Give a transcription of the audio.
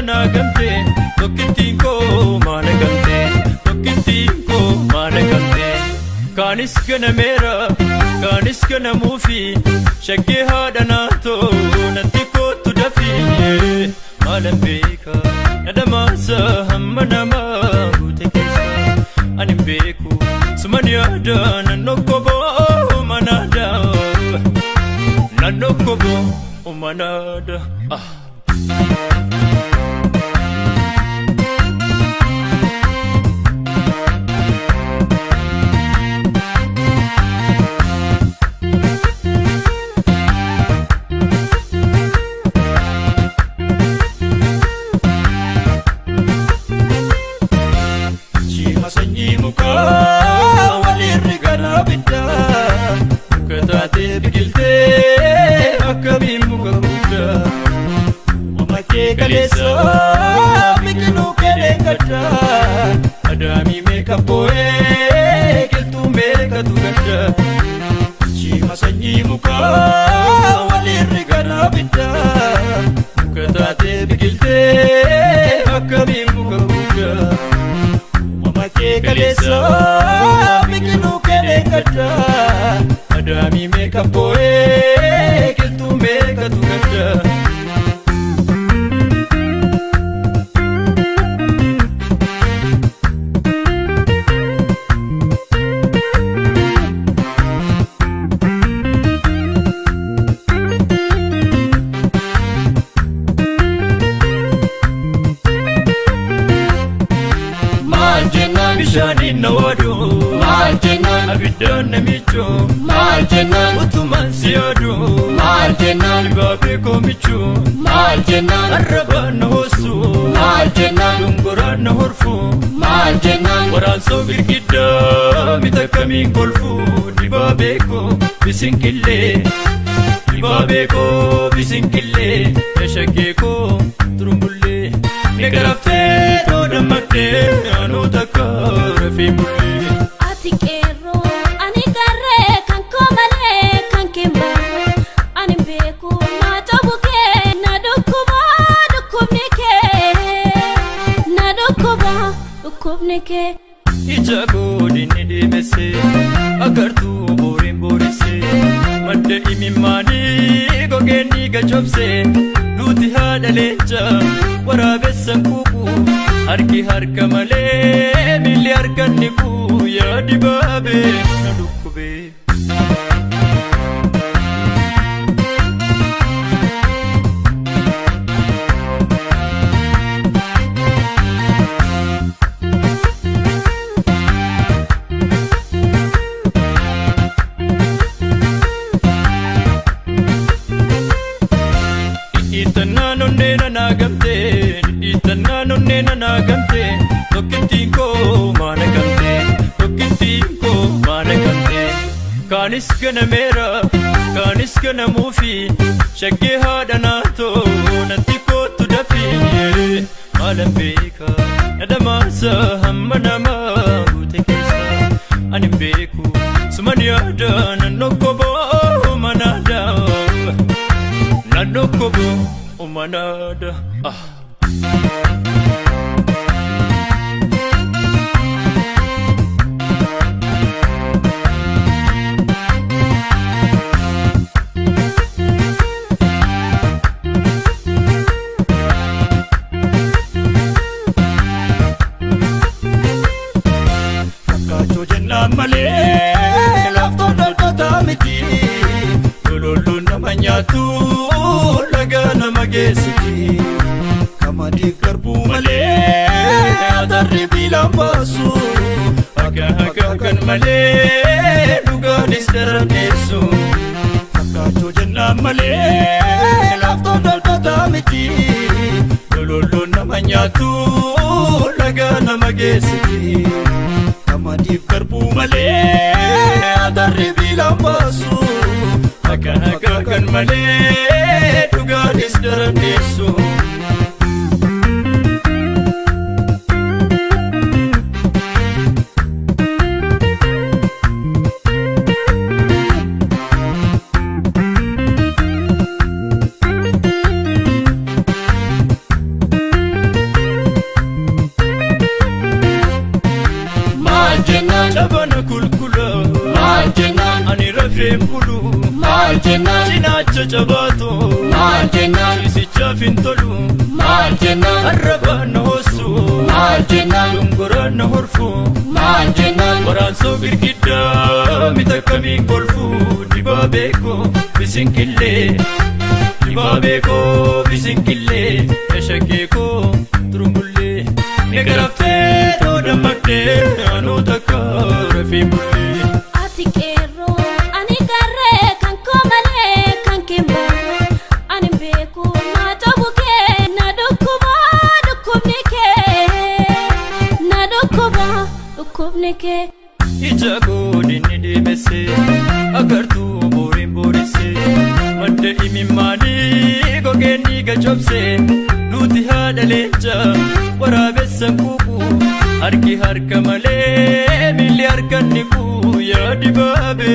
nagamte tokkitiko managamte kanis kana mera kanis kana mufi shakke hadanato natiko tudafi malambeka nadamasa hammanama gutekesa animbeku sumanyada nanokobo manada nanokobo manada Kalesa mikinu kelengada adami meka poe keltu meka tugada chima sanyi muka walirigana bidda mukatate bigilte akami muka buga mama ke kalesa mikinu kelengada adami meka poe keltu meka tugada Shani nawadu Maljenan abidan namicho Maljenan utuman siyadu Maljenan libabe komichu Maljenan arraban nahosu Maljenan dunguran nahorfu Maljenan waran so girgidda mitakamin golfu libabe ko bisinkille libabe ko bisinkille yashake ko turumbulle negarafte to damakte anu takar fi mulli atikero ani garre kan komale kan kimba ani beku na tabuke na dokuba dukubnike ijago dinni dimese agartu borin borise madde imimani gogeni gajobse duti hada lecha warabessan kuku harki harka male milli harkanni ku ya dibabe nadukube itanna nagamte tokkitiko managamte kanis kana mera kanis kana mufi shakke hadanato natiko tudafi malambeka nadamasa hammanama gutekesa animbeku sumanyada nanokobo manada nanokobo manada Fakacho jenna male lafto dalkota miti lololo namanyatu lagana magesiti kamadi karbu male adarri bilambasu aga kan male duganis daranesu fakacho jenna male lafto dalkota miti lololo namanyatu lagana magesiti kamadi karbu male malee dhugaanis darandeessu. Chabana kulkula Maljenan Ani rafem kulu Maljenan Chinacha chabato Maljenan Isicha fintolu Maljenan Arrabana hosu Maljenan Lungurana horfu Maljenan Waranso girgida Mitakami golfu Dibabeko Bisinkille Dibabeko Bisinkille Yashakeko Turumbulle Negarafte Toda makte Anu takar Fimbulle Ati kero ani garre kan komale kan kimba ani beku na tabuke na dukubnike Ijago dini dimese agartu borin borise madde imimani gogeni gajobse nuti hada lenja warabessa kuku harki harka male milli harkan niku ya dibabe